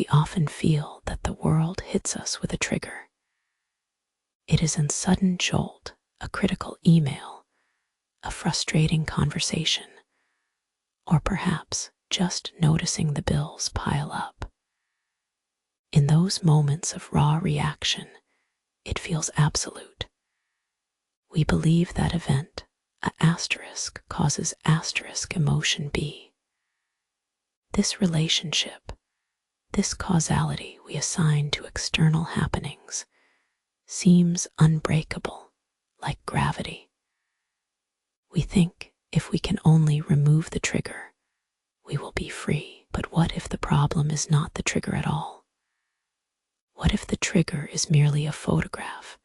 we often feel that the world hits us with a trigger. It is a sudden jolt, a critical email, a frustrating conversation, or perhaps just noticing the bills pile up. In those moments of raw reaction, it feels absolute. We believe that event, a asterisk, causes asterisk emotion B. This relationship, this causality we assign to external happenings, seems unbreakable, like gravity. We think if we can only remove the trigger, we will be free. But what if the problem is not the trigger at all? What if the trigger is merely a photograph,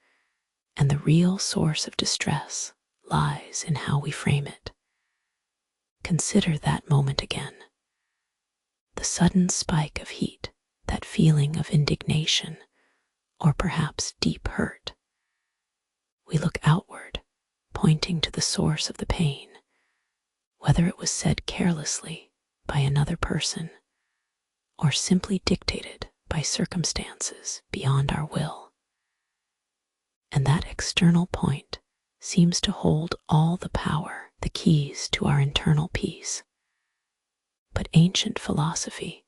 and the real source of distress lies in how we frame it? Consider that moment again. The sudden spike of heat, that feeling of indignation, or perhaps deep hurt. We look outward, pointing to the source of the pain, whether it was said carelessly by another person or simply dictated by circumstances beyond our will. And that external point seems to hold all the power, the keys to our internal peace. But ancient philosophy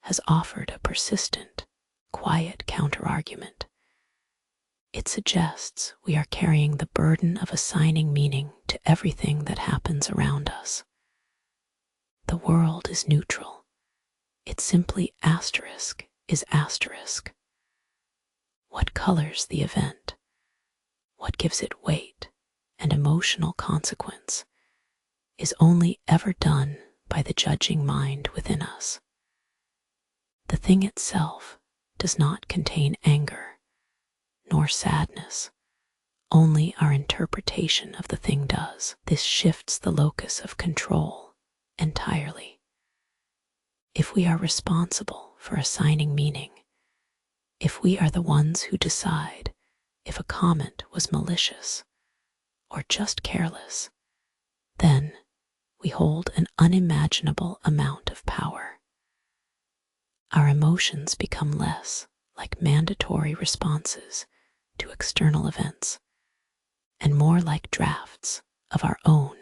has offered a persistent, quiet counterargument. It suggests we are carrying the burden of assigning meaning to everything that happens around us. The world is neutral. It simply asterisk is asterisk. What colors the event, what gives it weight and emotional consequence, is only ever done by the judging mind within us. The thing itself does not contain anger nor sadness. Only our interpretation of the thing does. This shifts the locus of control entirely. If we are responsible for assigning meaning, if we are the ones who decide if a comment was malicious or just careless, then we hold an unimaginable amount of power. Our emotions become less like mandatory responses to external events and more like drafts of our own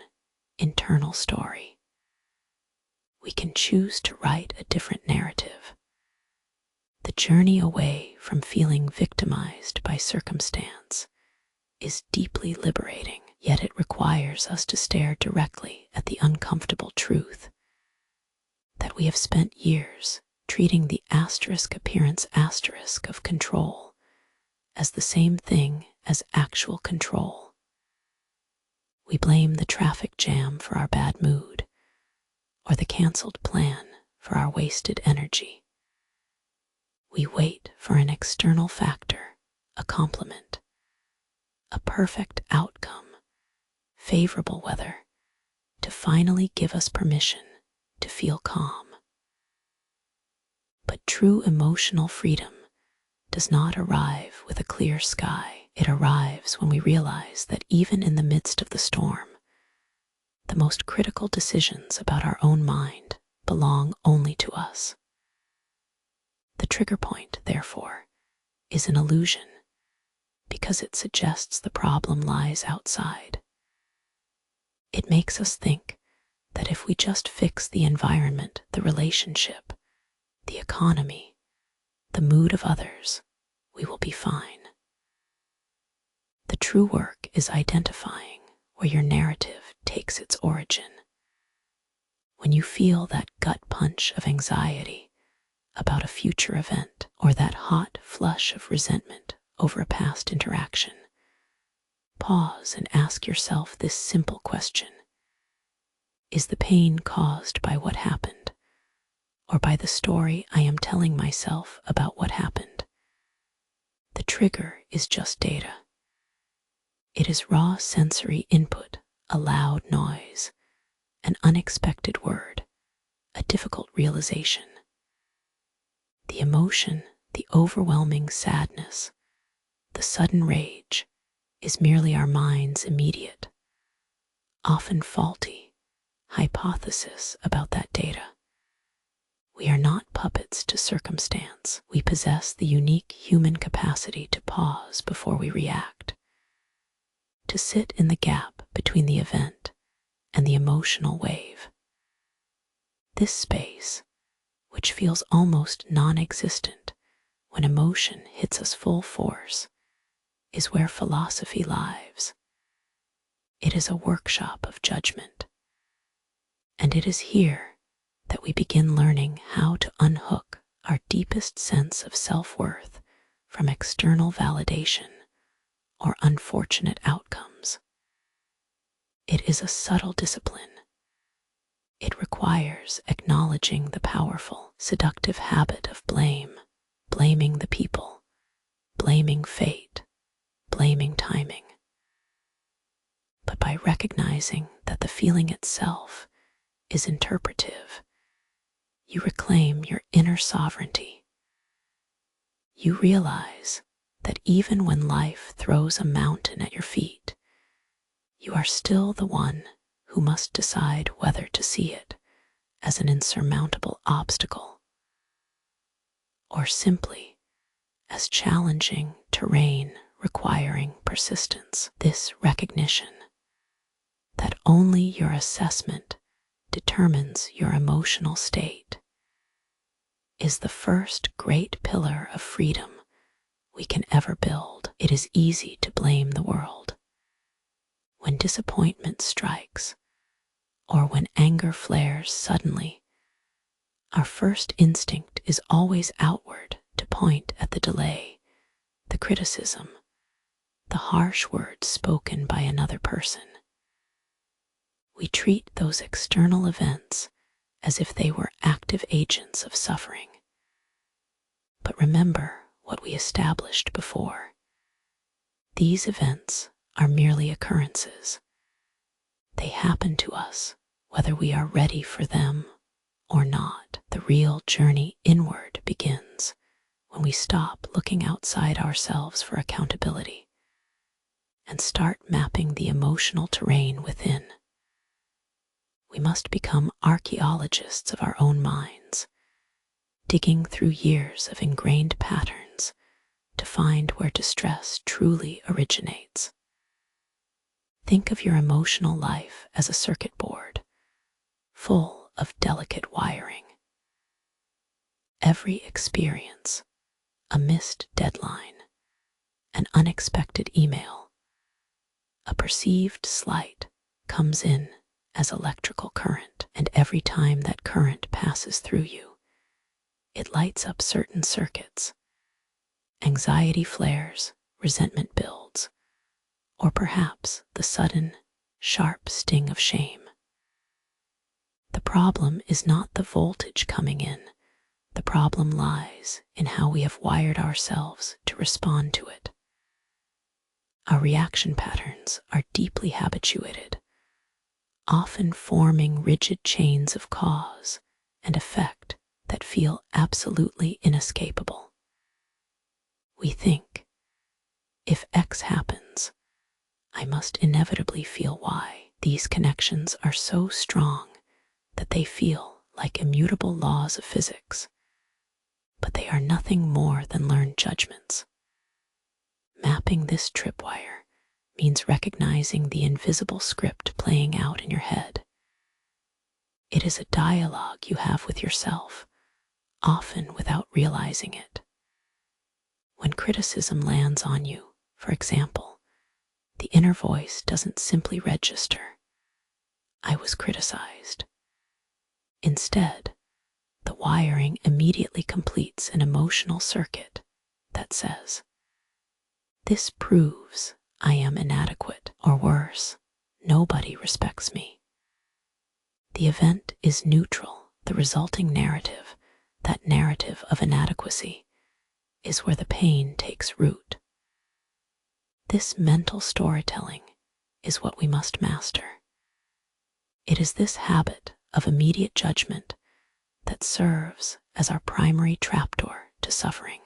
internal story. We can choose to write a different narrative. The journey away from feeling victimized by circumstance is deeply liberating, yet it requires us to stare directly at the uncomfortable truth that we have spent years treating the asterisk appearance asterisk of control as the same thing as actual control. We blame the traffic jam for our bad mood, or the canceled plan for our wasted energy. We wait for an external factor, a compliment, a perfect outcome, favorable weather, to finally give us permission to feel calm. But true emotional freedom does not arrive with a clear sky. It arrives when we realize that even in the midst of the storm, the most critical decisions about our own mind belong only to us. The trigger point, therefore, is an illusion because it suggests the problem lies outside. It makes us think that if we just fix the environment, the relationship, the economy, the mood of others, we will be fine. The true work is identifying where your narrative takes its origin. When you feel that gut punch of anxiety about a future event, or that hot flush of resentment over a past interaction, pause and ask yourself this simple question: is the pain caused by what happened, or by the story I am telling myself about what happened? The trigger is just data. It is raw sensory input, a loud noise, an unexpected word, a difficult realization. The emotion, the overwhelming sadness, the sudden rage, is merely our mind's immediate, often faulty, hypothesis about that data. We are not puppets to circumstance. We possess the unique human capacity to pause before we react, to sit in the gap between the event and the emotional wave. This space, which feels almost non-existent when emotion hits us full force, is where philosophy lives. It is a workshop of judgment, and it is here that we begin learning how to unhook our deepest sense of self-worth from external validation or unfortunate outcomes. It is a subtle discipline. It requires acknowledging the powerful, seductive habit of blame, blaming the people, blaming fate, blaming timing. But by recognizing that the feeling itself is interpretive, you reclaim your inner sovereignty. You realize that even when life throws a mountain at your feet, you are still the one who must decide whether to see it as an insurmountable obstacle or simply as challenging terrain requiring persistence. This recognition that only your assessment determines your emotional state is the first great pillar of freedom we can ever build. It is easy to blame the world. When disappointment strikes, or when anger flares suddenly, our first instinct is always outward, to point at the delay, the criticism, the harsh words spoken by another person. We treat those external events as if they were active agents of suffering. But remember what we established before. These events are merely occurrences. They happen to us whether we are ready for them or not. The real journey inward begins when we stop looking outside ourselves for accountability and start mapping the emotional terrain within. We must become archaeologists of our own minds, digging through years of ingrained patterns to find where distress truly originates. Think of your emotional life as a circuit board, full of delicate wiring. Every experience, a missed deadline, an unexpected email, a perceived slight comes in as electrical current, and every time that current passes through you, it lights up certain circuits. Anxiety flares, resentment builds, or perhaps the sudden, sharp sting of shame. The problem is not the voltage coming in. The problem lies in how we have wired ourselves to respond to it. Our reaction patterns are deeply habituated, often forming rigid chains of cause and effect that feel absolutely inescapable. We think, if X happens, I must inevitably feel Y. These connections are so strong that they feel like immutable laws of physics, but they are nothing more than learned judgments. Mapping this tripwire means recognizing the invisible script playing out in your head. It is a dialogue you have with yourself, often without realizing it. When criticism lands on you, for example, the inner voice doesn't simply register, "I was criticized." Instead, the wiring immediately completes an emotional circuit that says, "This proves I am inadequate," or worse, "Nobody respects me." The event is neutral. The resulting narrative, that narrative of inadequacy, is where the pain takes root. This mental storytelling is what we must master. It is this habit of immediate judgment that serves as our primary trapdoor to suffering.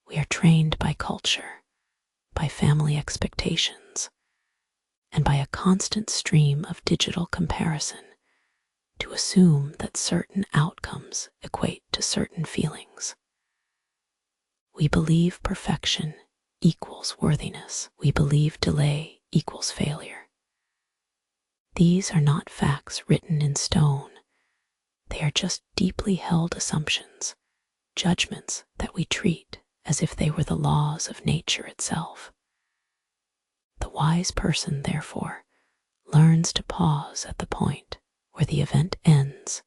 We are trained by culture, by family expectations, and by a constant stream of digital comparison to assume that certain outcomes equate to certain feelings. We believe perfection equals worthiness. We believe delay equals failure. These are not facts written in stone. They are just deeply held assumptions, judgments that we treat as if they were the laws of nature itself. The wise person, therefore, learns to pause at the point where the event ends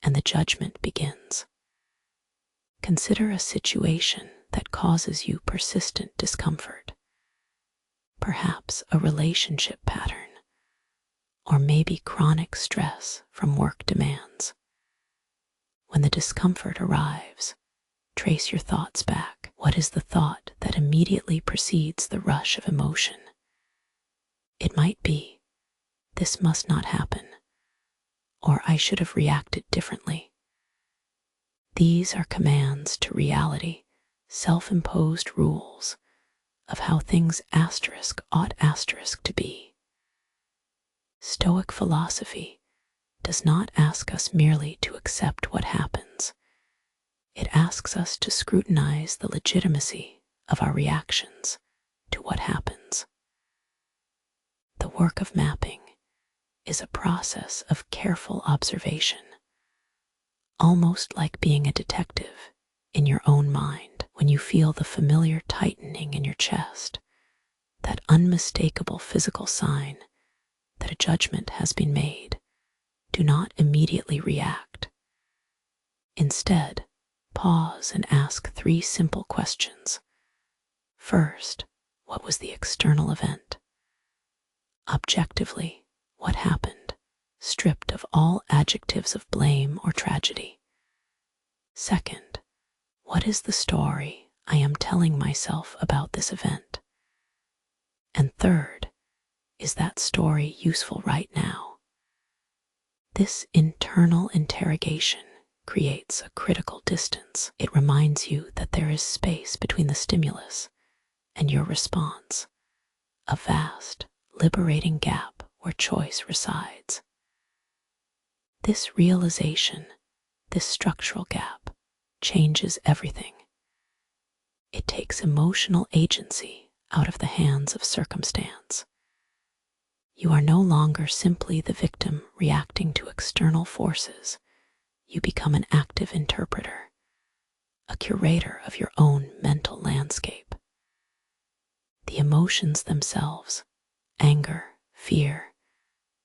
and the judgment begins. Consider a situation that causes you persistent discomfort, perhaps a relationship pattern, or maybe chronic stress from work demands. When the discomfort arrives, trace your thoughts back. What is the thought that immediately precedes the rush of emotion? It might be, "This must not happen," or "I should have reacted differently." These are commands to reality, self-imposed rules of how things ought to be. Stoic philosophy does not ask us merely to accept what happens. It asks us to scrutinize the legitimacy of our reactions to what happens. The work of mapping is a process of careful observation, almost like being a detective in your own mind. When you feel the familiar tightening in your chest, that unmistakable physical sign that a judgment has been made, do not immediately react. Instead, pause and ask 3 simple questions. First, what was the external event? Objectively, what happened, stripped of all adjectives of blame or tragedy? Second, what is the story I am telling myself about this event? And third, is that story useful right now? This internal interrogation creates a critical distance. It reminds you that there is space between the stimulus and your response, a vast, liberating gap where choice resides. This realization, this structural gap, changes everything. It takes emotional agency out of the hands of circumstance. You are no longer simply the victim reacting to external forces. You become an active interpreter, a curator of your own mental landscape. The emotions themselves, anger, fear,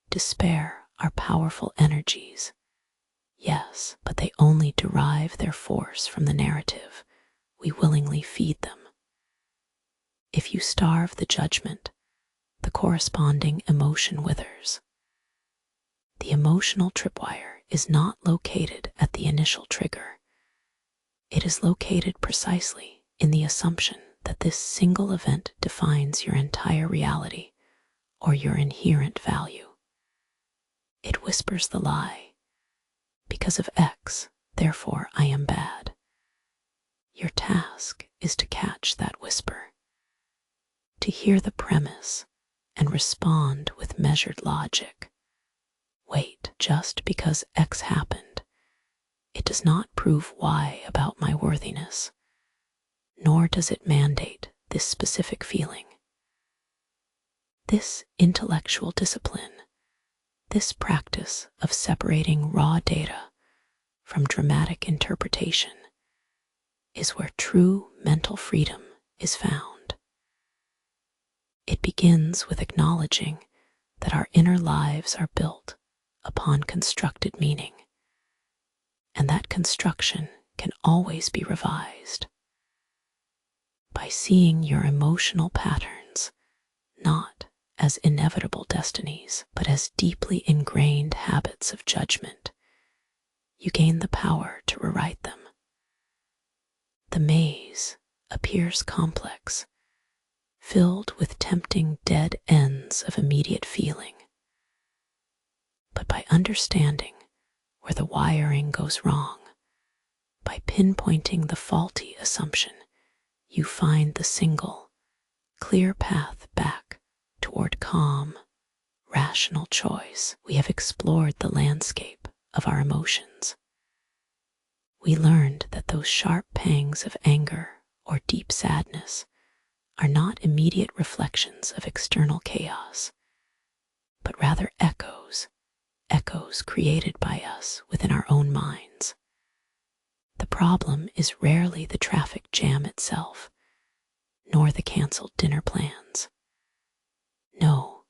despair, are powerful energies. Yes, but they only derive their force from the narrative we willingly feed them. If you starve the judgment, the corresponding emotion withers. The emotional tripwire is not located at the initial trigger. It is located precisely in the assumption that this single event defines your entire reality or your inherent value. It whispers the lie, "Because of X, therefore I am bad." Your task is to catch that whisper, to hear the premise and respond with measured logic. Wait, just because X happened, it does not prove Y about my worthiness, nor does it mandate this specific feeling. This intellectual discipline, this practice of separating raw data from dramatic interpretation, is where true mental freedom is found. It begins with acknowledging that our inner lives are built upon constructed meaning, and that construction can always be revised. By seeing your emotional patterns not as inevitable destinies, but as deeply ingrained habits of judgment, you gain the power to rewrite them. The maze appears complex, filled with tempting dead ends of immediate feeling. But by understanding where the wiring goes wrong, by pinpointing the faulty assumption, you find the single, clear path back toward calm, rational choice. We have explored the landscape of our emotions. We learned that those sharp pangs of anger or deep sadness are not immediate reflections of external chaos, but rather echoes created by us within our own minds. The problem is rarely the traffic jam itself, nor the canceled dinner plans. No,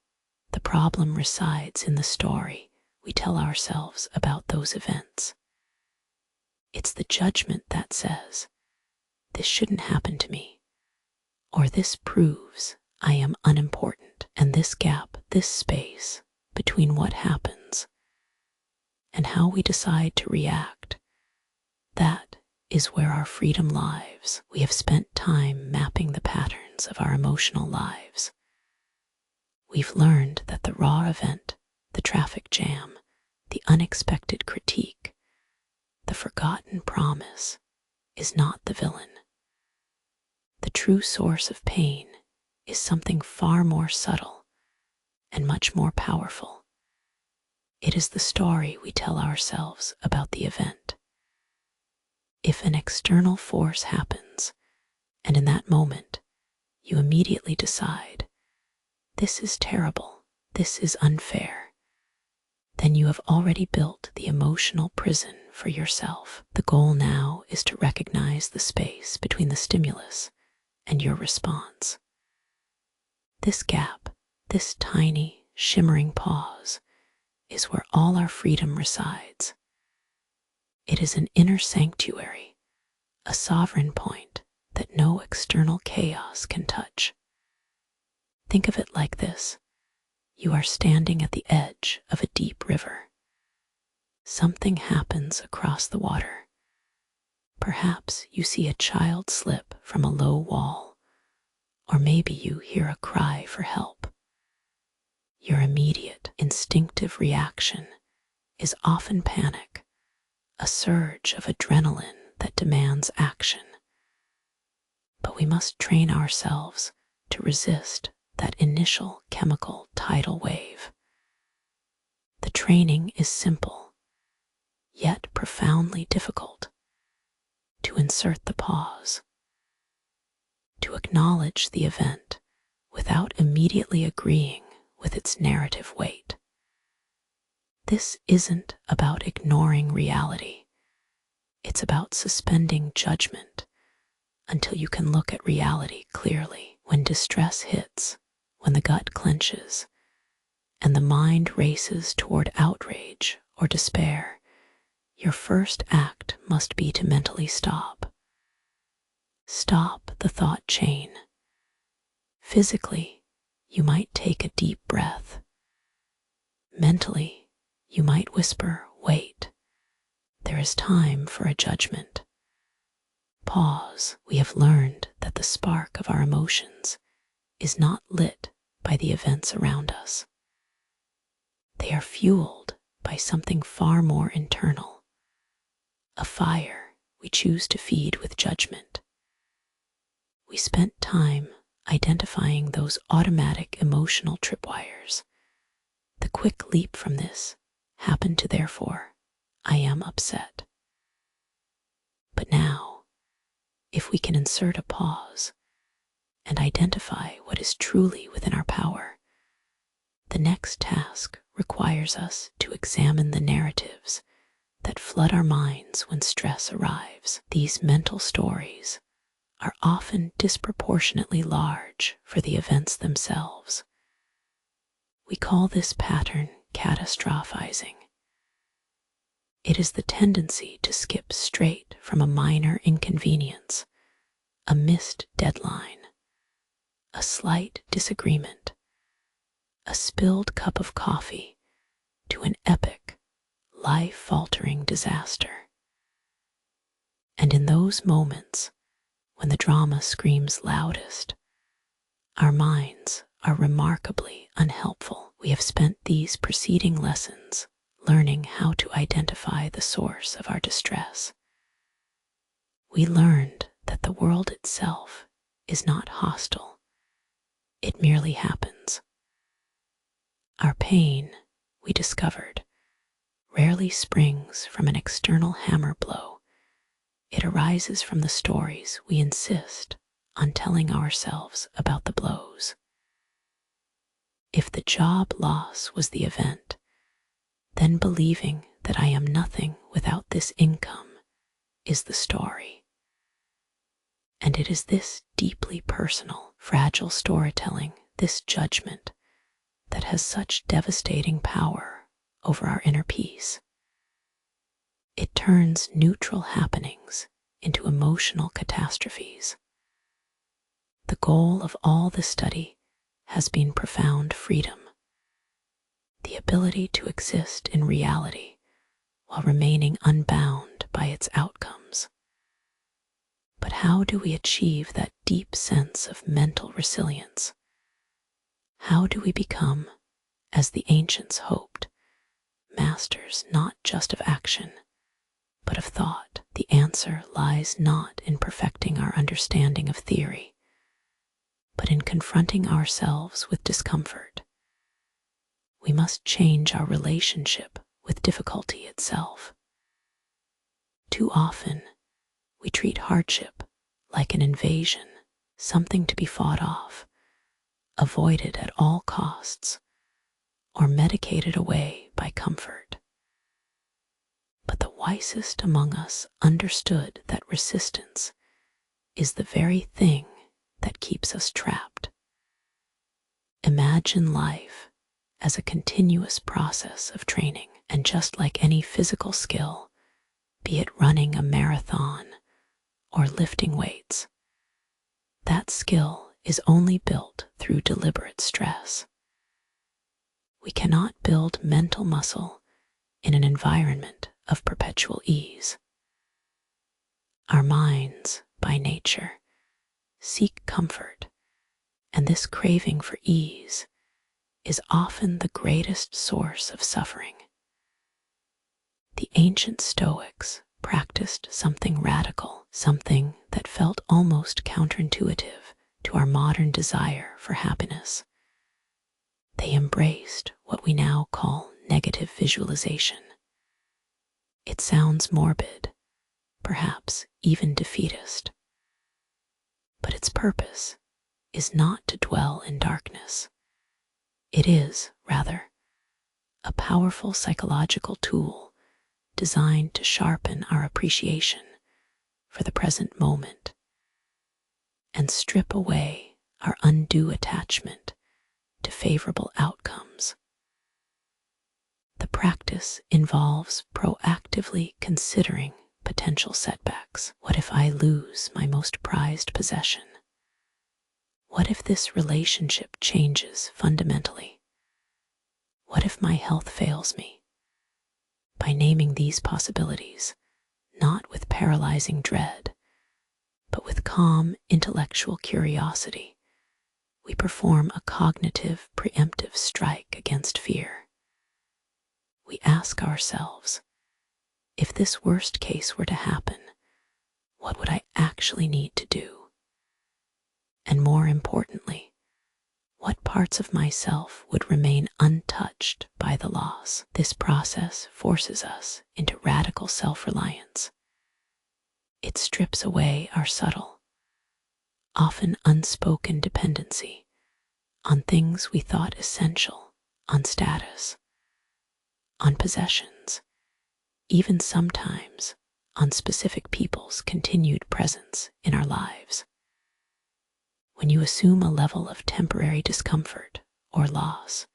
the problem resides in the story we tell ourselves about those events. It's the judgment that says, "This shouldn't happen to me," or "This proves I am unimportant," and this gap, this space between what happens and how we decide to react, that is where our freedom lies. We have spent time mapping the patterns of our emotional lives. We've learned that the raw event, the traffic jam, the unexpected critique, the forgotten promise is not the villain. The true source of pain is something far more subtle and much more powerful. It is the story we tell ourselves about the event. If an external force happens, and in that moment you immediately decide, "This is terrible, this is unfair," then you have already built the emotional prison for yourself. The goal now is to recognize the space between the stimulus and your response. This gap, this tiny, shimmering pause, is where all our freedom resides. It is an inner sanctuary, a sovereign point that no external chaos can touch. Think of it like this. You are standing at the edge of a deep river. Something happens across the water. Perhaps you see a child slip from a low wall, or maybe you hear a cry for help. Your immediate, instinctive reaction is often panic, a surge of adrenaline that demands action. But we must train ourselves to resist that initial chemical tidal wave. The training is simple, yet profoundly difficult. To insert the pause, to acknowledge the event without immediately agreeing with its narrative weight. This isn't about ignoring reality. It's about suspending judgment until you can look at reality clearly. When distress hits, when the gut clenches, and the mind races toward outrage or despair, your first act must be to mentally stop. Stop the thought chain. Physically, you might take a deep breath. Mentally, you might whisper, "Wait, there is time for a judgment." Pause. We have learned that the spark of our emotions is not lit by the events around us. They are fueled by something far more internal, a fire we choose to feed with judgment. We spent time identifying those automatic emotional tripwires. The quick leap from this happened to therefore, "I am upset." But now, if we can insert a pause and identify what is truly within our power, the next task requires us to examine the narratives that flood our minds when stress arrives. These mental stories are often disproportionately large for the events themselves. We call this pattern catastrophizing. It is the tendency to skip straight from a minor inconvenience, a missed deadline, a slight disagreement, a spilled cup of coffee, to an epic, life-altering disaster. And in those moments, when the drama screams loudest, our minds are remarkably unhelpful. We have spent these preceding lessons learning how to identify the source of our distress. We learned that the world itself is not hostile. It merely happens. Our pain, we discovered, rarely springs from an external hammer blow. It arises from the stories we insist on telling ourselves about the blows. If the job loss was the event, then believing that I am nothing without this income is the story. And it is this deeply personal, fragile storytelling, this judgment, that has such devastating power over our inner peace. It turns neutral happenings into emotional catastrophes. The goal of all the study has been profound freedom, the ability to exist in reality while remaining unbound by its outcomes. But how do we achieve that deep sense of mental resilience? How do we become, as the ancients hoped, masters not just of action, but of thought? The answer lies not in perfecting our understanding of theory, but in confronting ourselves with discomfort. We must change our relationship with difficulty itself. Too often, we treat hardship like an invasion, something to be fought off, avoided at all costs, or medicated away by comfort. But the wisest among us understood that resistance is the very thing that keeps us trapped. Imagine life as a continuous process of training, and just like any physical skill, be it running a marathon or lifting weights, that skill is only built through deliberate stress. We cannot build mental muscle in an environment of perpetual ease. Our minds, by nature, seek comfort, and this craving for ease is often the greatest source of suffering. The ancient Stoics practiced something radical, something that felt almost counterintuitive to our modern desire for happiness. They embraced what we now call negative visualization. It sounds morbid, perhaps even defeatist, but its purpose is not to dwell in darkness. It is, rather, a powerful psychological tool designed to sharpen our appreciation for the present moment and strip away our undue attachment to favorable outcomes. The practice involves proactively considering potential setbacks. What if I lose my most prized possession? What if this relationship changes fundamentally? What if my health fails me? By naming these possibilities, not with paralyzing dread, but with calm intellectual curiosity, we perform a cognitive preemptive strike against fear. We ask ourselves, if this worst case were to happen, what would I actually need to do? And more importantly, what parts of myself would remain untouched by the loss? This process forces us into radical self-reliance. It strips away our subtle, often unspoken dependency on things we thought essential, on status, on possessions, even sometimes on specific people's continued presence in our lives. When you assume a level of temporary discomfort or loss,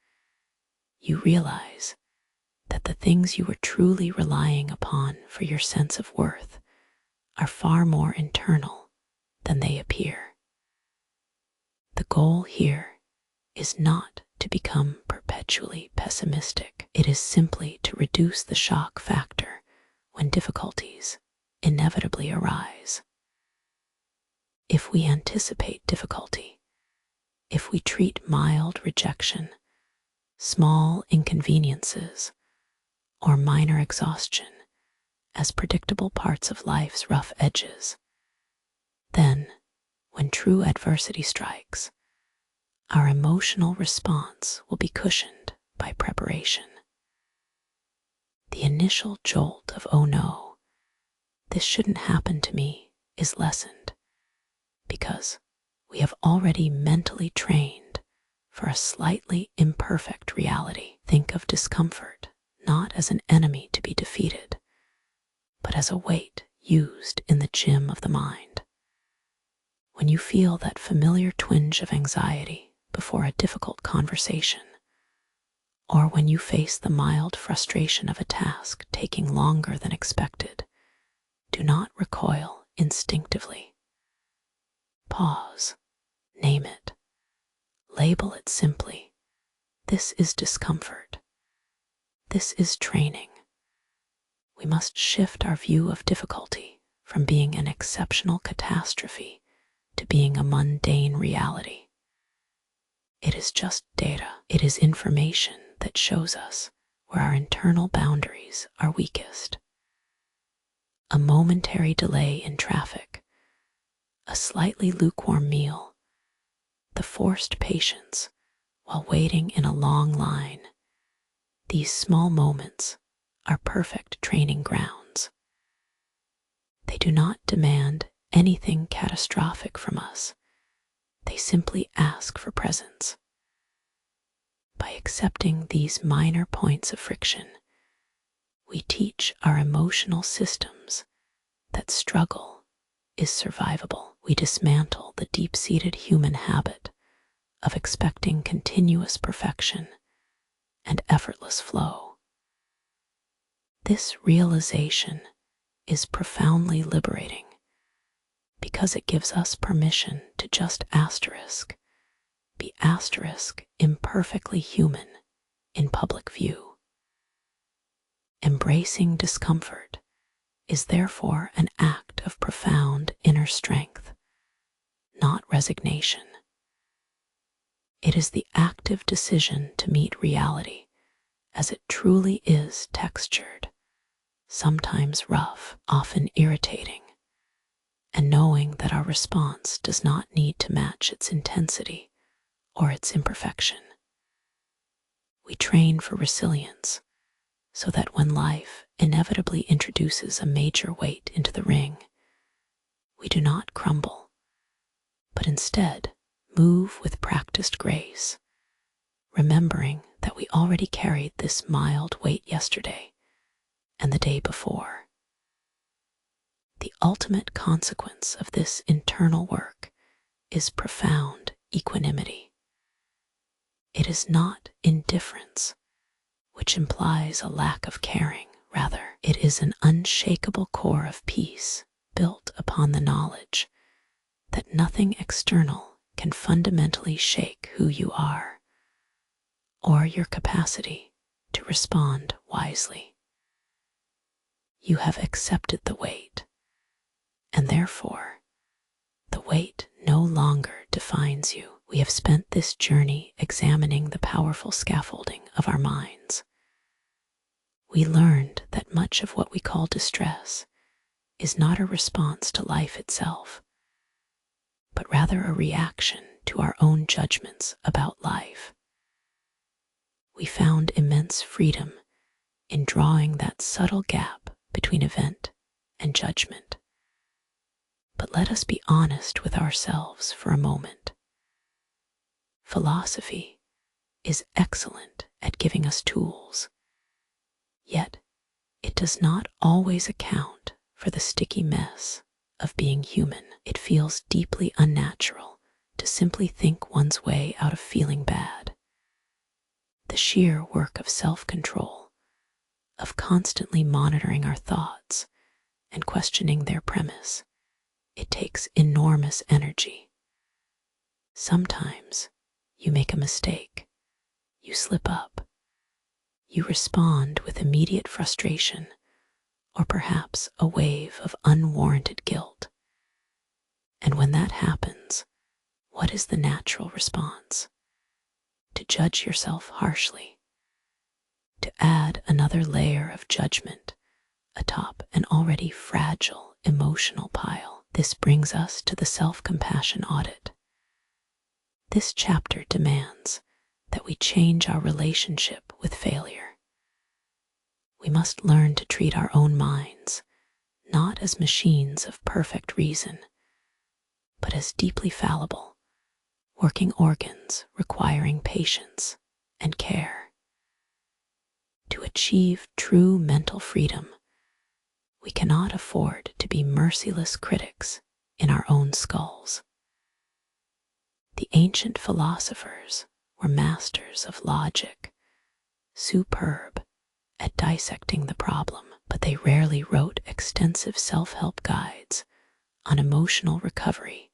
you realize that the things you were truly relying upon for your sense of worth are far more internal than they appear. The goal here is not to become perpetually pessimistic. It is simply to reduce the shock factor when difficulties inevitably arise. If we anticipate difficulty, if we treat mild rejection, small inconveniences, or minor exhaustion as predictable parts of life's rough edges, then, when true adversity strikes, our emotional response will be cushioned by preparation. The initial jolt of, oh no, this shouldn't happen to me, is lessened because we have already mentally trained for a slightly imperfect reality. Think of discomfort not as an enemy to be defeated, but as a weight used in the gym of the mind. When you feel that familiar twinge of anxiety before a difficult conversation, or when you face the mild frustration of a task taking longer than expected, do not recoil instinctively. Pause, name it, label it simply. This is discomfort. This is training. We must shift our view of difficulty from being an exceptional catastrophe to being a mundane reality. It is just data. It is information that shows us where our internal boundaries are weakest. A momentary delay in traffic, a slightly lukewarm meal, the forced patience while waiting in a long line. These small moments are perfect training grounds. They do not demand anything catastrophic from us. They simply ask for presence. By accepting these minor points of friction, we teach our emotional systems that struggle is survivable. We dismantle the deep-seated human habit of expecting continuous perfection and effortless flow. This realization is profoundly liberating because it gives us permission to just be imperfectly human in public view. Embracing discomfort is therefore an act of profound inner strength, not resignation. It is the active decision to meet reality as it truly is, textured, sometimes rough, often irritating, and knowing that our response does not need to match its intensity or its imperfection. We train for resilience so that when life inevitably introduces a major weight into the ring, we do not crumble, but instead move with practiced grace, remembering that we already carried this mild weight yesterday and the day before. The ultimate consequence of this internal work is profound equanimity. It is not indifference, which implies a lack of caring. Rather, it is an unshakable core of peace built upon the knowledge that nothing external can fundamentally shake who you are or your capacity to respond wisely. You have accepted the weight, and therefore, the weight no longer defines you. We have spent this journey examining the powerful scaffolding of our minds. We learned that much of what we call distress is not a response to life itself, but rather a reaction to our own judgments about life. We found immense freedom in drawing that subtle gap between event and judgment. But let us be honest with ourselves for a moment. Philosophy is excellent at giving us tools, yet it does not always account for the sticky mess of being human. It feels deeply unnatural to simply think one's way out of feeling bad. The sheer work of self-control, of constantly monitoring our thoughts and questioning their premise, it takes enormous energy. Sometimes you make a mistake, you slip up, you respond with immediate frustration or perhaps a wave of unwarranted guilt. And when that happens, what is the natural response? To judge yourself harshly, to add another layer of judgment atop an already fragile emotional pile. This brings us to the self-compassion audit. This chapter demands that we change our relationship with failure. We must learn to treat our own minds not as machines of perfect reason, but as deeply fallible, working organs requiring patience and care. To achieve true mental freedom, we cannot afford to be merciless critics in our own skulls. The ancient philosophers were masters of logic, superb at dissecting the problem, but they rarely wrote extensive self-help guides on emotional recovery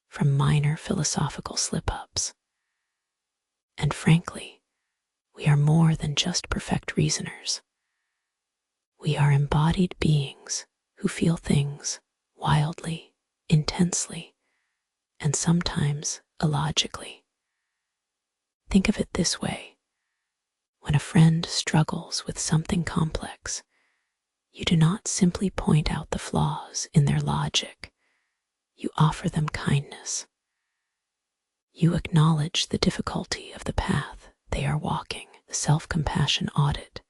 from minor philosophical slip-ups. And frankly, we are more than just perfect reasoners. We are embodied beings who feel things wildly, intensely, and sometimes illogically. Think of it this way. When a friend struggles with something complex, you do not simply point out the flaws in their logic. You offer them kindness. You acknowledge the difficulty of the path they are walking. The self-compassion audit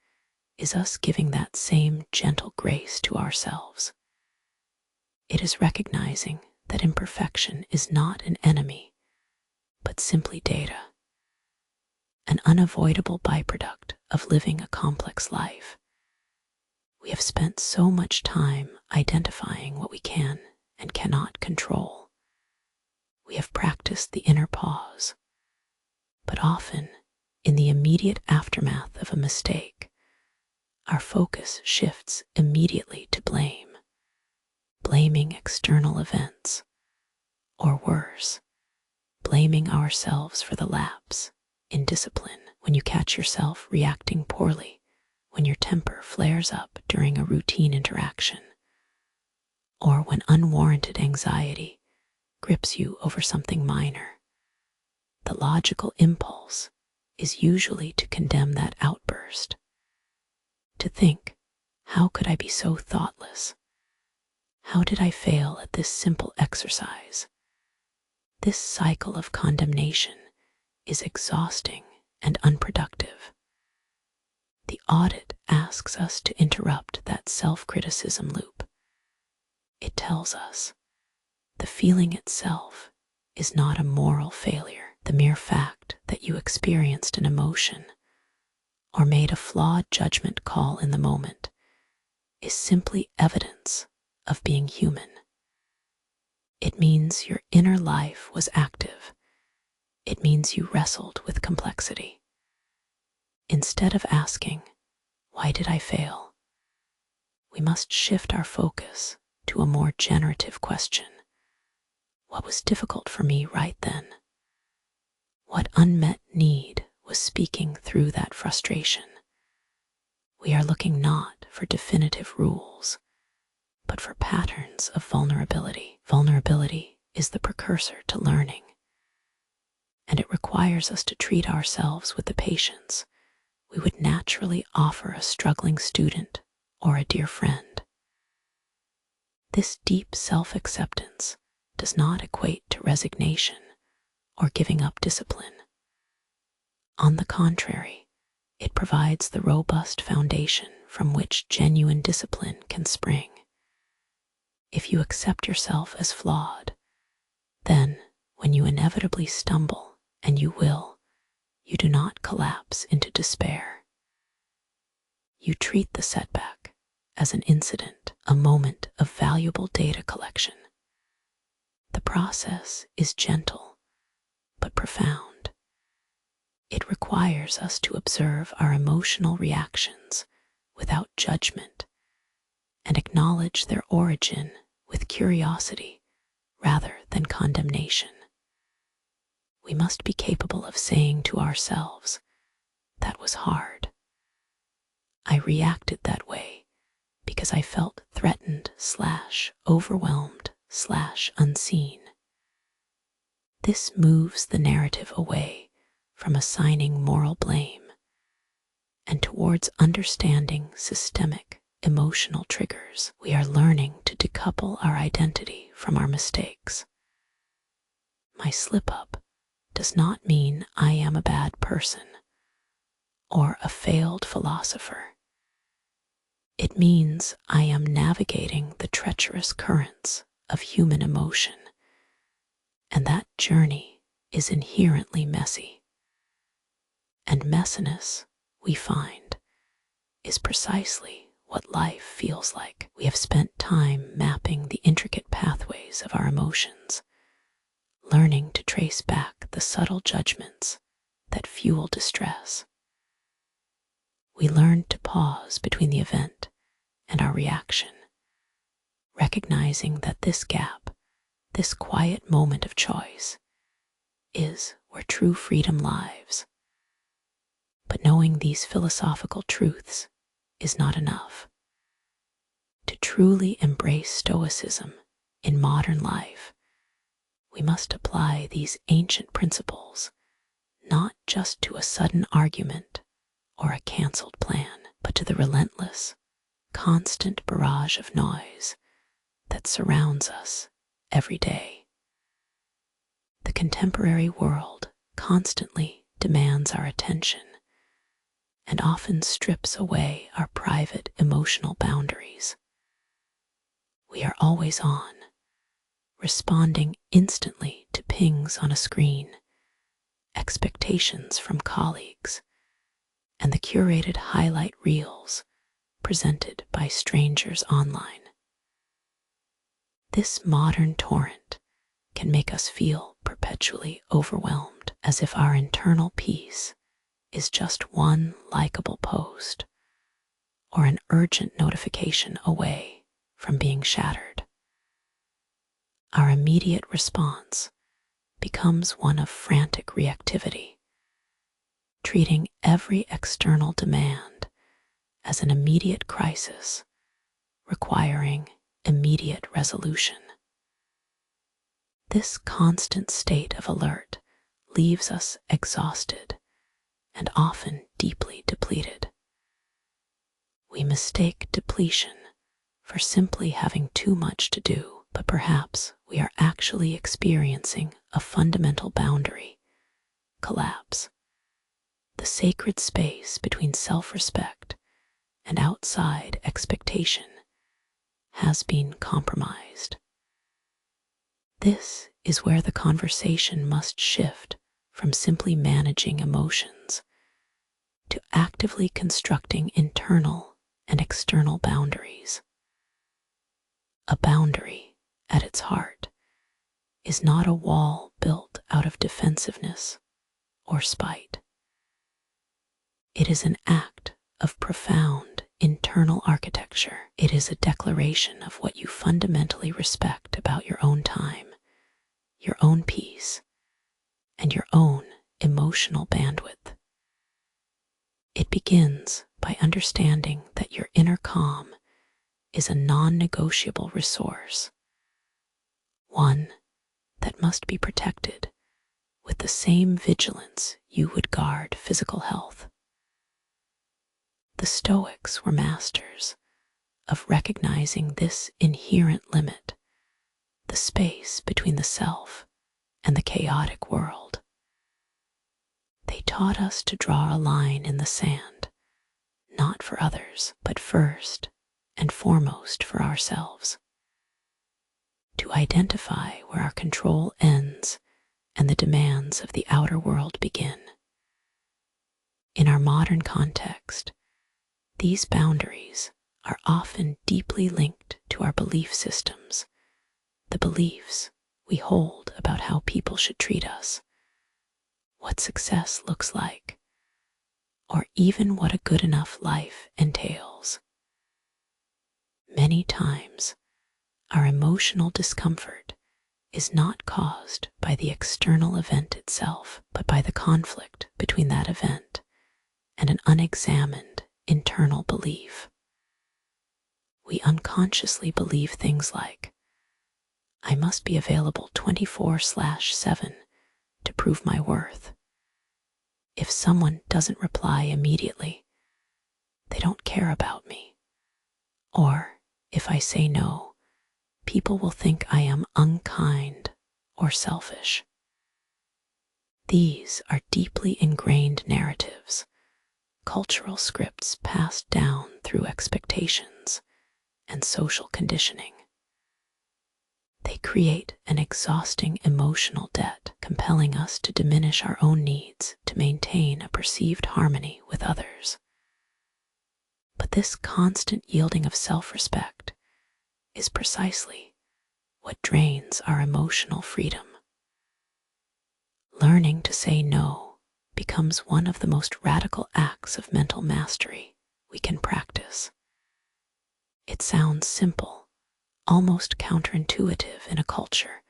is us giving that same gentle grace to ourselves. It is recognizing that imperfection is not an enemy, but simply data, an unavoidable byproduct of living a complex life. We have spent so much time identifying what we can and cannot control. We have practiced the inner pause, but often, in the immediate aftermath of a mistake, our focus shifts immediately to blame, blaming external events, or worse, blaming ourselves for the lapse in discipline. When you catch yourself reacting poorly, when your temper flares up during a routine interaction, or when unwarranted anxiety grips you over something minor, the logical impulse is usually to condemn that outburst, to think, how could I be so thoughtless? How did I fail at this simple exercise? This cycle of condemnation is exhausting and unproductive. The audit asks us to interrupt that self-criticism loop. It tells us the feeling itself is not a moral failure. The mere fact that you experienced an emotion or made a flawed judgment call in the moment is simply evidence of being human. It means your inner life was active. It means you wrestled with complexity. Instead of asking, why did I fail? We must shift our focus to a more generative question. What was difficult for me right then? What unmet need was speaking through that frustration? We are looking not for definitive rules, but for patterns of vulnerability. Vulnerability is the precursor to learning, and it requires us to treat ourselves with the patience we would naturally offer a struggling student or a dear friend. This deep self-acceptance does not equate to resignation or giving up discipline. On the contrary, it provides the robust foundation from which genuine discipline can spring. If you accept yourself as flawed, then, when you inevitably stumble, and you will, you do not collapse into despair. You treat the setback as an incident, a moment of valuable data collection. The process is gentle, but profound. It requires us to observe our emotional reactions without judgment and acknowledge their origin with curiosity rather than condemnation. We must be capable of saying to ourselves, that was hard. I reacted that way because I felt threatened / overwhelmed / unseen. This moves the narrative away from assigning moral blame and towards understanding systemic emotional triggers. We are learning to decouple our identity from our mistakes. My slip-up does not mean I am a bad person or a failed philosopher. It means I am navigating the treacherous currents of human emotion, and that journey is inherently messy. And messiness, we find, is precisely what life feels like. We have spent time mapping the intricate pathways of our emotions, learning to trace back the subtle judgments that fuel distress. We learned to pause between the event and our reaction, recognizing that this gap, this quiet moment of choice, is where true freedom lies. But knowing these philosophical truths is not enough. To truly embrace Stoicism in modern life, we must apply these ancient principles not just to a sudden argument or a canceled plan, but to the relentless, constant barrage of noise that surrounds us every day. The contemporary world constantly demands our attention and often strips away our private emotional boundaries. We are always on, responding instantly to pings on a screen, expectations from colleagues, and the curated highlight reels presented by strangers online. This modern torrent can make us feel perpetually overwhelmed, as if our internal peace is just one likable post or an urgent notification away from being shattered. Our immediate response becomes one of frantic reactivity, treating every external demand as an immediate crisis requiring immediate resolution. This constant state of alert leaves us exhausted and often deeply depleted. We mistake depletion for simply having too much to do, but perhaps we are actually experiencing a fundamental boundary collapse. The sacred space between self-respect and outside expectation has been compromised. This is where the conversation must shift from simply managing emotions to actively constructing internal and external boundaries. A boundary, at its heart, is not a wall built out of defensiveness or spite. It is an act of profound internal architecture. It is a declaration of what you fundamentally respect about your own time, your own peace, and your own emotional bandwidth. It begins by understanding that your inner calm is a non-negotiable resource, one that must be protected with the same vigilance you would guard physical health. The Stoics were masters of recognizing this inherent limit, the space between the self and the chaotic world. They taught us to draw a line in the sand, not for others, but first and foremost for ourselves. To identify where our control ends and the demands of the outer world begin. In our modern context, these boundaries are often deeply linked to our belief systems, the beliefs we hold about how people should treat us, what success looks like, or even what a good enough life entails. Many times, our emotional discomfort is not caused by the external event itself, but by the conflict between that event and an unexamined internal belief. We unconsciously believe things like, I must be available 24/7 to prove my worth. If someone doesn't reply immediately, they don't care about me. Or if I say no, people will think I am unkind or selfish. These are deeply ingrained narratives, cultural scripts passed down through expectations and social conditioning. They create an exhausting emotional debt, compelling us to diminish our own needs to maintain a perceived harmony with others. But this constant yielding of self-respect is precisely what drains our emotional freedom. Learning to say no becomes one of the most radical acts of mental mastery we can practice. It sounds simple, almost counterintuitive in a culture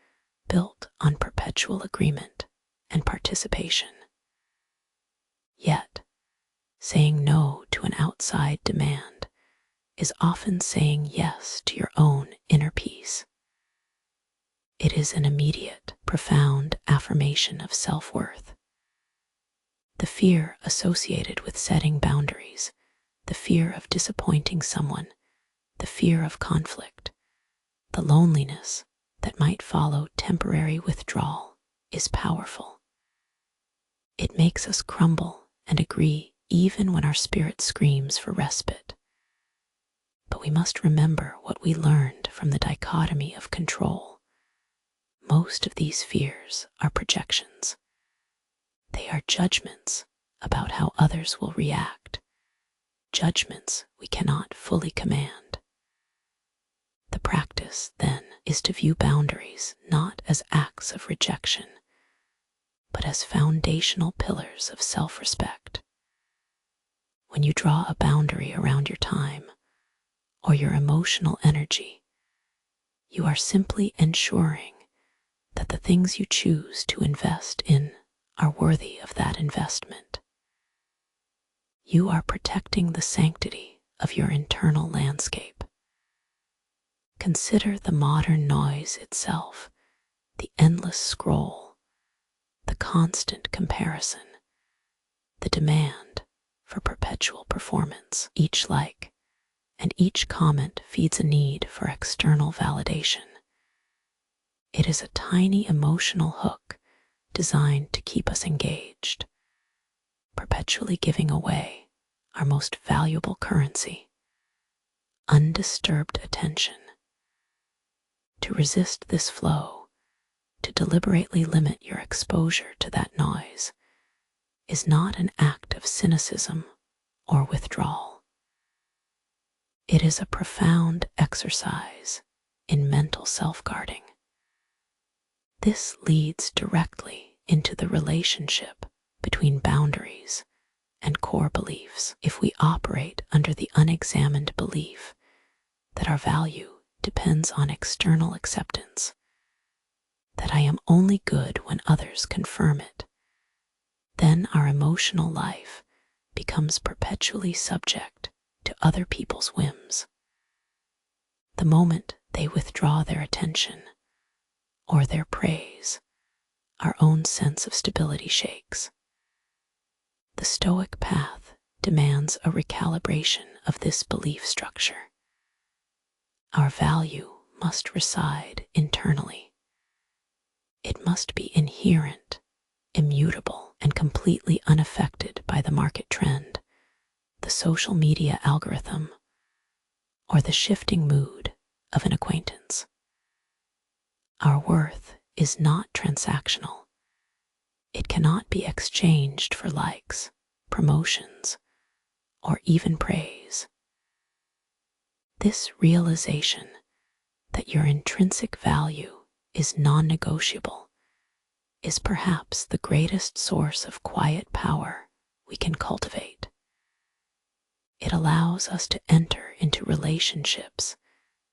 built on perpetual agreement and participation. Yet, saying no to an outside demand is often saying yes to your own inner peace. It is an immediate, profound affirmation of self-worth. The fear associated with setting boundaries, the fear of disappointing someone, the fear of conflict, the loneliness that might follow temporary withdrawal is powerful. It makes us crumble and agree even when our spirit screams for respite. But we must remember what we learned from the dichotomy of control. Most of these fears are projections. They are judgments about how others will react, judgments we cannot fully command. The practice, then, is to view boundaries not as acts of rejection, but as foundational pillars of self-respect. When you draw a boundary around your time or your emotional energy, you are simply ensuring that the things you choose to invest in are worthy of that investment. You are protecting the sanctity of your internal landscape. Consider the modern noise itself, the endless scroll, the constant comparison, the demand for perpetual performance. Each like and each comment feeds a need for external validation. It is a tiny emotional hook designed to keep us engaged, perpetually giving away our most valuable currency, undisturbed attention. To resist this flow, to deliberately limit your exposure to that noise, is not an act of cynicism or withdrawal. It is a profound exercise in mental self-guarding. This leads directly into the relationship between boundaries and core beliefs. If we operate under the unexamined belief that our value depends on external acceptance, that I am only good when others confirm it, then our emotional life becomes perpetually subject to other people's whims. The moment they withdraw their attention or their praise, our own sense of stability shakes. The Stoic path demands a recalibration of this belief structure. Our value must reside internally. It must be inherent, immutable, and completely unaffected by the market trend, the social media algorithm, or the shifting mood of an acquaintance. Our worth is not transactional. It cannot be exchanged for likes, promotions, or even praise. This realization that your intrinsic value is non-negotiable is perhaps the greatest source of quiet power we can cultivate. It allows us to enter into relationships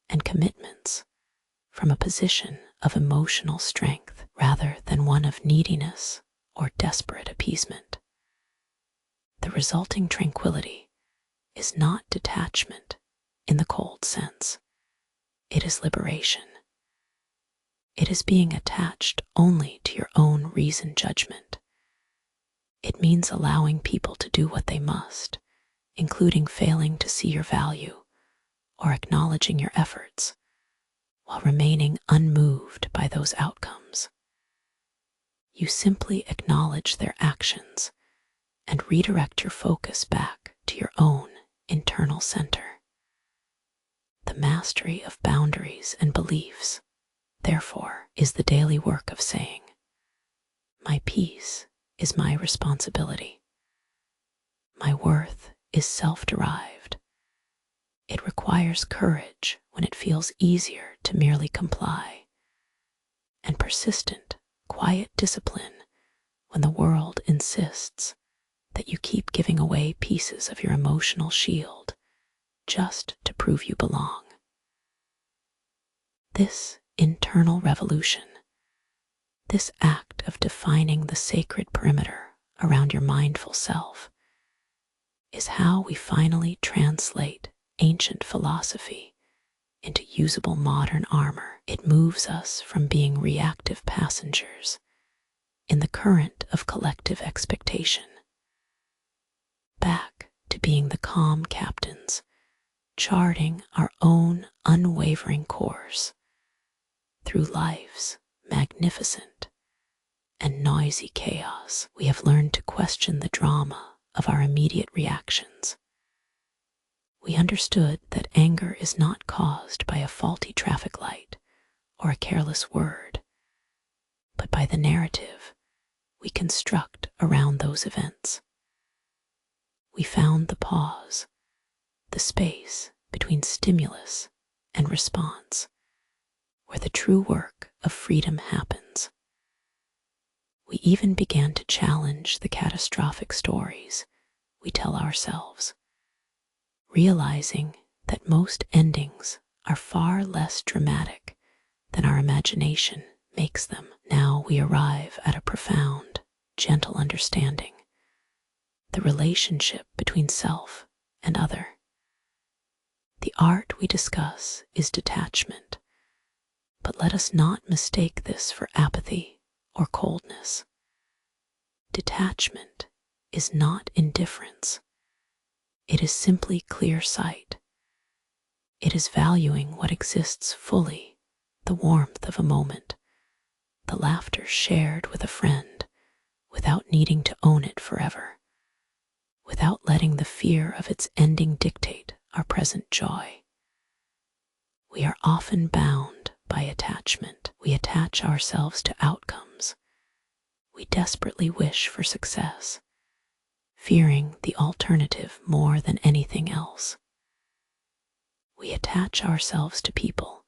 and commitments from a position of emotional strength rather than one of neediness or desperate appeasement. The resulting tranquility is not detachment in the cold sense. It is liberation. It is being attached only to your own reasoned judgment. It means allowing people to do what they must, including failing to see your value or acknowledging your efforts, while remaining unmoved by those outcomes. You simply acknowledge their actions and redirect your focus back to your own internal center. The mastery of boundaries and beliefs, therefore, is the daily work of saying, "My peace is my responsibility. My worth is self-derived. It requires courage when it feels easier to merely comply, and persistent, quiet discipline when the world insists that you keep giving away pieces of your emotional shield just to prove you belong." This internal revolution, this act of defining the sacred perimeter around your mindful self, is how we finally translate ancient philosophy into usable modern armor. It moves us from being reactive passengers in the current of collective expectation back to being the calm captains, charting our own unwavering course through life's magnificent and noisy chaos. We have learned to question the drama of our immediate reactions. We understood that anger is not caused by a faulty traffic light or a careless word, but by the narrative we construct around those events. We found the pause, the space between stimulus and response, where the true work of freedom happens. We even began to challenge the catastrophic stories we tell ourselves, realizing that most endings are far less dramatic than our imagination makes them. Now we arrive at a profound, gentle understanding, the relationship between self and other. The art we discuss is detachment, but let us not mistake this for apathy or coldness. Detachment is not indifference. It is simply clear sight. It is valuing what exists fully, the warmth of a moment, the laughter shared with a friend, without needing to own it forever, without letting the fear of its ending dictate our present joy. We are often bound by attachment. We attach ourselves to outcomes. We desperately wish for success, fearing the alternative more than anything else. We attach ourselves to people.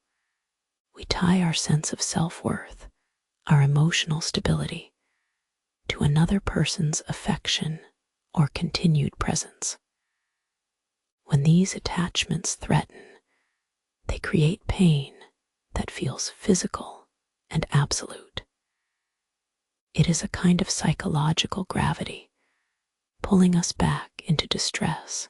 We tie our sense of self-worth, our emotional stability, to another person's affection or continued presence. When these attachments threaten, they create pain that feels physical and absolute. It is a kind of psychological gravity, pulling us back into distress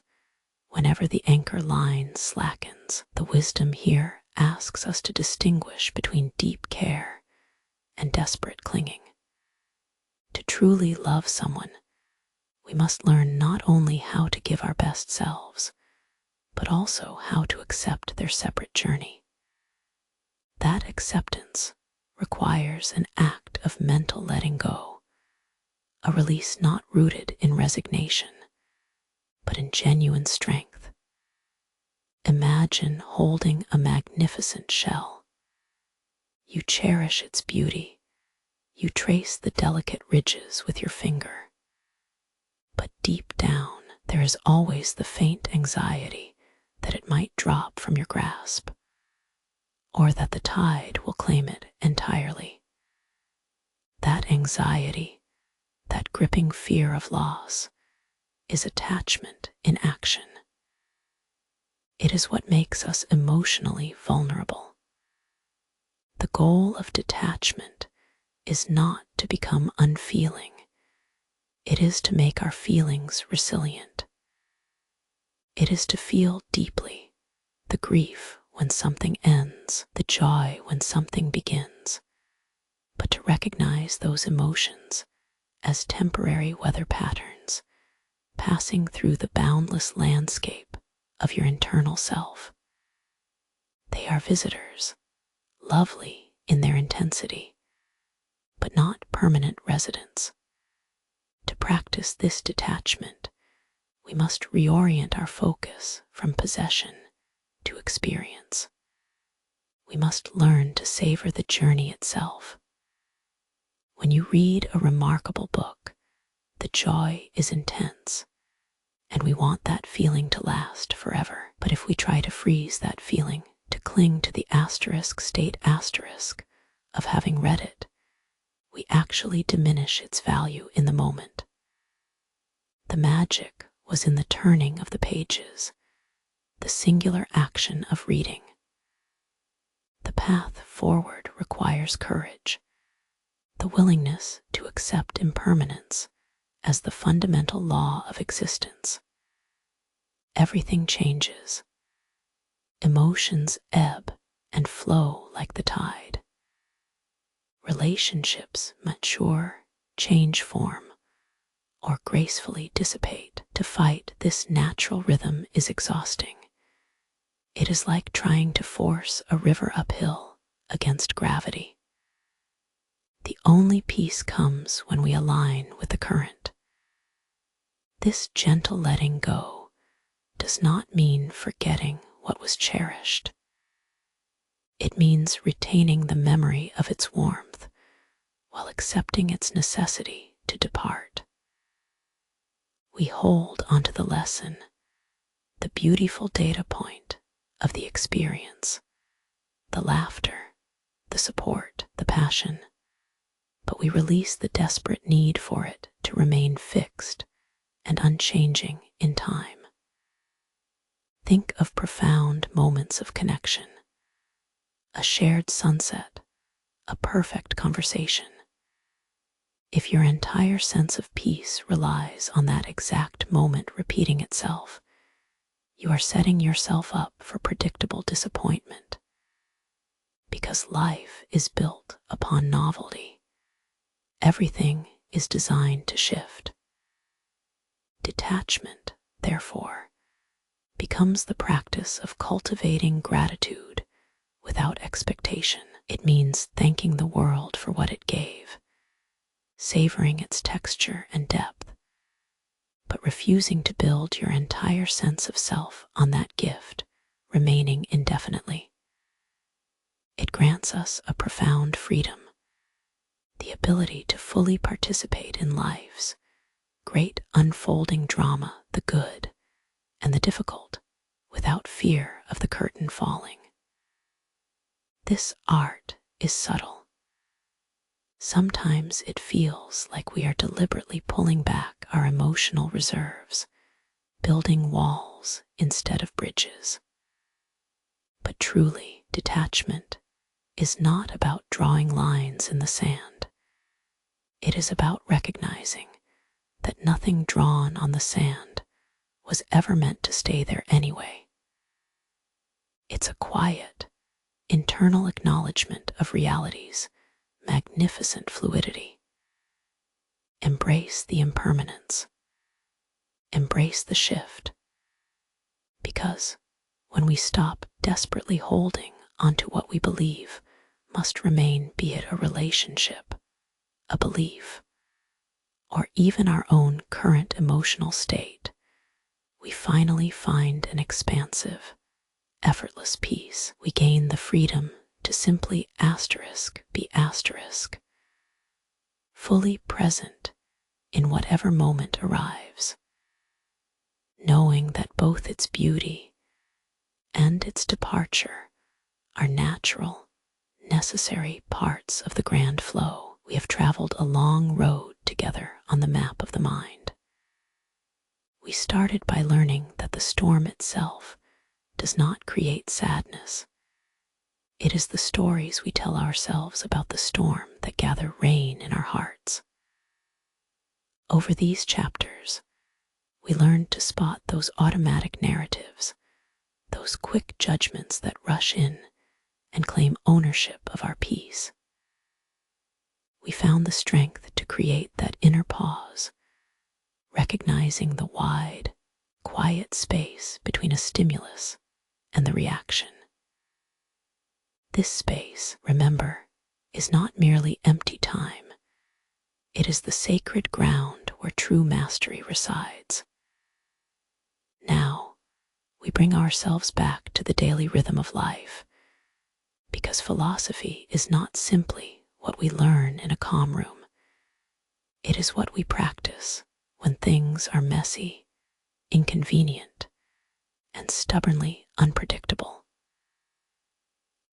whenever the anchor line slackens. The wisdom here asks us to distinguish between deep care and desperate clinging. To truly love someone, we must learn not only how to give our best selves, but also how to accept their separate journey. That acceptance requires an act of mental letting go, a release not rooted in resignation, but in genuine strength. Imagine holding a magnificent shell. You cherish its beauty. You trace the delicate ridges with your finger. But deep down, there is always the faint anxiety that it might drop from your grasp, or that the tide will claim it entirely. That anxiety, that gripping fear of loss, is attachment in action. It is what makes us emotionally vulnerable. The goal of detachment is not to become unfeeling. It is to make our feelings resilient. It is to feel deeply the grief when something ends, the joy when something begins, but to recognize those emotions as temporary weather patterns passing through the boundless landscape of your internal self. They are visitors, lovely in their intensity, but not permanent residents. To practice this detachment, We must reorient our focus from possession to experience. We must learn to savor the journey itself. When you read a remarkable book, the joy is intense, and we want that feeling to last forever. But if we try to freeze that feeling, to cling to the asterisk state asterisk of having read it, we actually diminish its value in the moment. The magic was in the turning of the pages, the singular action of reading. The path forward requires courage, the willingness to accept impermanence as the fundamental law of existence. Everything changes. Emotions ebb and flow like the tide. Relationships mature, change form, or gracefully dissipate. To fight this natural rhythm is exhausting. It is like trying to force a river uphill against gravity. The only peace comes when we align with the current. This gentle letting go does not mean forgetting what was cherished. It means retaining the memory of its warmth while accepting its necessity to depart. We hold onto the lesson, the beautiful data point of the experience, the laughter, the support, the passion, but we release the desperate need for it to remain fixed and unchanging in time. Think of profound moments of connection, a shared sunset, a perfect conversation. If your entire sense of peace relies on that exact moment repeating itself, you are setting yourself up for predictable disappointment. Because life is built upon novelty, everything is designed to shift. Detachment, therefore, becomes the practice of cultivating gratitude without expectation. It means thanking the world for what it gave, savoring its texture and depth, but refusing to build your entire sense of self on that gift, remaining indefinitely. It grants us a profound freedom, the ability to fully participate in life's great unfolding drama, the good and the difficult, without fear of the curtain falling. This art is subtle. Sometimes it feels like we are deliberately pulling back our emotional reserves, building walls instead of bridges. But truly, detachment is not about drawing lines in the sand. It is about recognizing that nothing drawn on the sand was ever meant to stay there anyway. It's a quiet, internal acknowledgement of reality's magnificent fluidity. Embrace the impermanence. Embrace the shift. Because when we stop desperately holding onto what we believe must remain, be it a relationship, a belief, or even our own current emotional state, we finally find an expansive, effortless peace. We gain the freedom to simply be fully present in whatever moment arrives, knowing that both its beauty and its departure are natural, necessary parts of the grand flow. We have traveled a long road together on the map of the mind. We started by learning that the storm itself does not create sadness. It is the stories we tell ourselves about the storm that gather rain in our hearts. Over these chapters, we learned to spot those automatic narratives, those quick judgments that rush in and claim ownership of our peace. We found the strength to create that inner pause, recognizing the wide, quiet space between a stimulus and the reaction. This space, remember, is not merely empty time. It is the sacred ground where true mastery resides. we bring ourselves back to the daily rhythm of life, because philosophy is not simply what we learn in a calm room. It is what we practice when things are messy, inconvenient, and stubbornly unpredictable.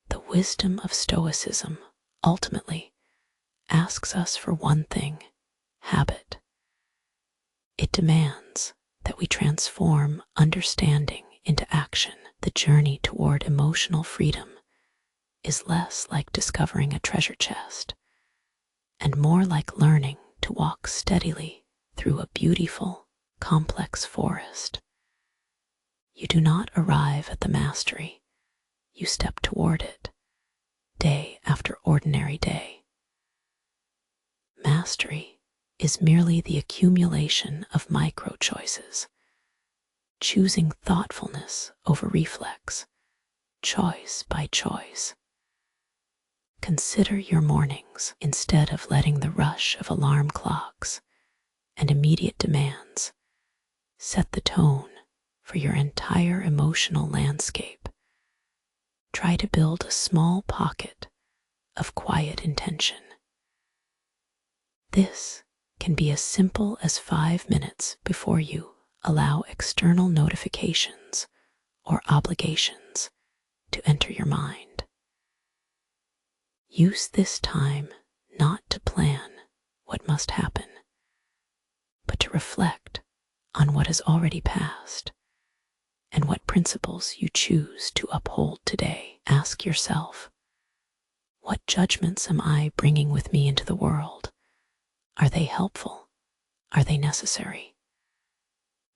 The wisdom of Stoicism ultimately asks us for one thing: habit. It demands that we transform understanding into action. The journey toward emotional freedom is less like discovering a treasure chest and more like learning to walk steadily through a beautiful, complex forest. You do not arrive at the mastery, you step toward it, day after ordinary day. Mastery is merely the accumulation of micro choices, choosing thoughtfulness over reflex, choice by choice. Consider your mornings instead of letting the rush of alarm clocks and immediate demands set the tone for your entire emotional landscape. Try to build a small pocket of quiet intention. This can be as simple as 5 minutes before you allow external notifications or obligations to enter your mind. Use this time not to plan what must happen, but to reflect on what has already passed and what principles you choose to uphold today. Ask yourself, what judgments am I bringing with me into the world? Are they helpful? Are they necessary?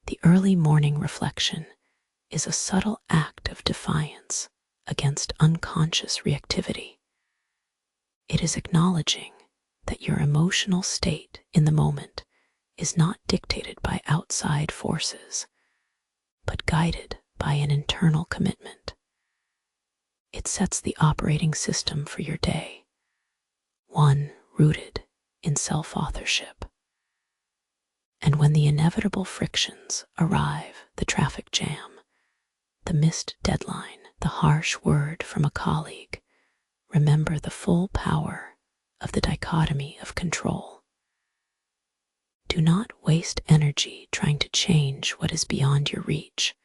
The early morning reflection is a subtle act of defiance against unconscious reactivity. It is acknowledging that your emotional state in the moment is not dictated by outside forces, but guided by an internal commitment. It sets the operating system for your day, one rooted in self-authorship. And when the inevitable frictions arrive, the traffic jam, the missed deadline, the harsh word from a colleague, remember the full power of the dichotomy of control. Do not waste energy trying to change what is beyond your reach,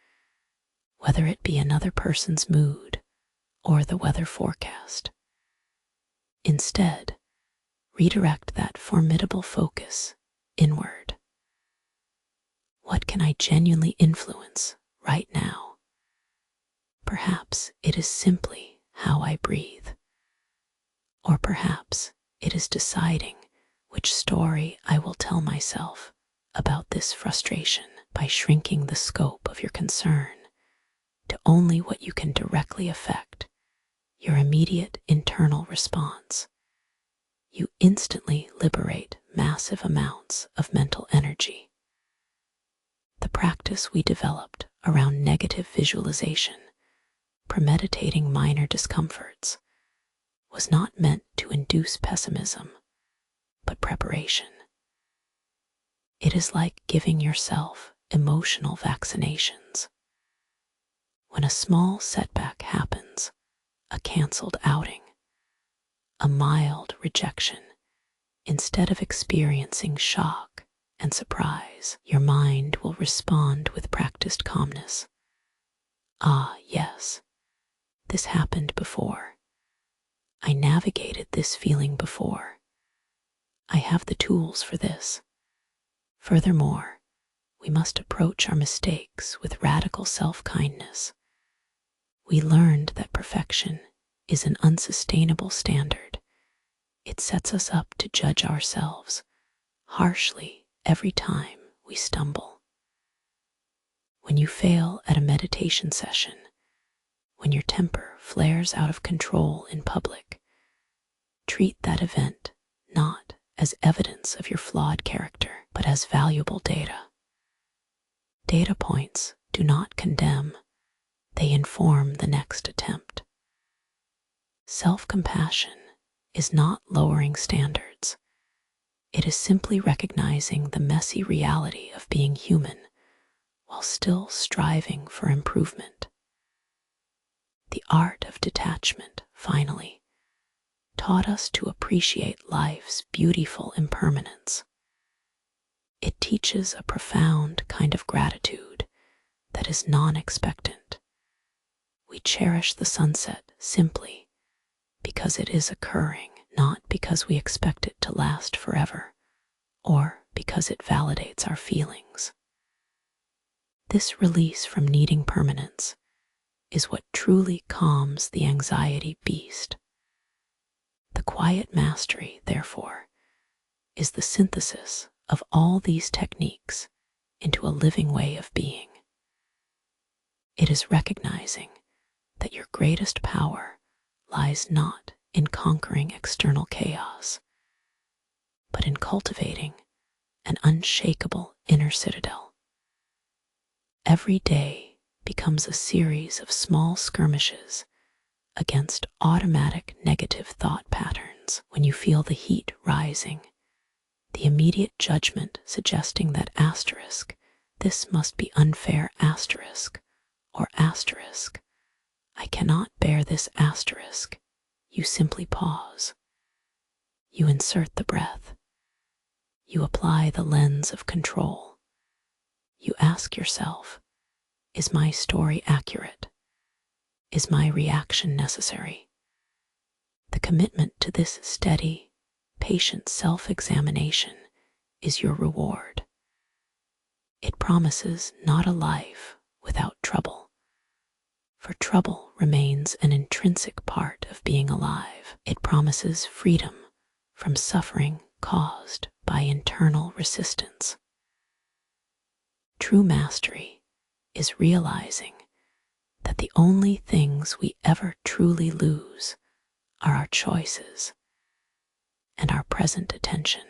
whether it be another person's mood or the weather forecast. Instead, redirect that formidable focus inward. What can I genuinely influence right now? Perhaps it is simply how I breathe. Or perhaps it is deciding which story I will tell myself about this frustration. By shrinking the scope of your concern to only what you can directly affect, your immediate internal response, you instantly liberate massive amounts of mental energy. The practice we developed around negative visualization, premeditating minor discomforts, was not meant to induce pessimism, but preparation. It is like giving yourself emotional vaccinations. When a small setback happens, a canceled outing, a mild rejection, instead of experiencing shock and surprise, your mind will respond with practiced calmness. Ah, yes, this happened before. I navigated this feeling before. I have the tools for this. Furthermore, we must approach our mistakes with radical self-kindness. We learned that perfection is an unsustainable standard. It sets us up to judge ourselves harshly every time we stumble. When you fail at a meditation session, when your temper flares out of control in public, treat that event not as evidence of your flawed character, but as valuable data. Data points do not condemn, they inform the next attempt. Self-compassion is not lowering standards. It is simply recognizing the messy reality of being human while still striving for improvement. The art of detachment, finally, taught us to appreciate life's beautiful impermanence. It teaches a profound kind of gratitude that is non-expectant. We cherish the sunset simply because it is occurring, not because we expect it to last forever or because it validates our feelings. This release from needing permanence is what truly calms the anxiety beast. The quiet mastery, therefore, is the synthesis of all these techniques into a living way of being. It is recognizing that your greatest power lies not in conquering external chaos, but in cultivating an unshakable inner citadel. Every day becomes a series of small skirmishes against automatic negative thought patterns. When you feel the heat rising, the immediate judgment suggesting that asterisk, this must be unfair asterisk, or asterisk, I cannot bear this asterisk, you simply pause. You insert the breath. You apply the lens of control. You ask yourself, is my story accurate? Is my reaction necessary? The commitment to this steady, patient self-examination is your reward. It promises not a life without trouble, for trouble remains an intrinsic part of being alive. It promises freedom from suffering caused by internal resistance. True mastery is realizing that the only things we ever truly lose are our choices and our present attention.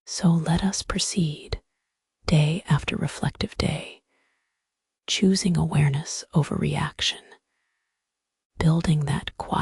So let us proceed, day after reflective day, choosing awareness over reaction, building that quiet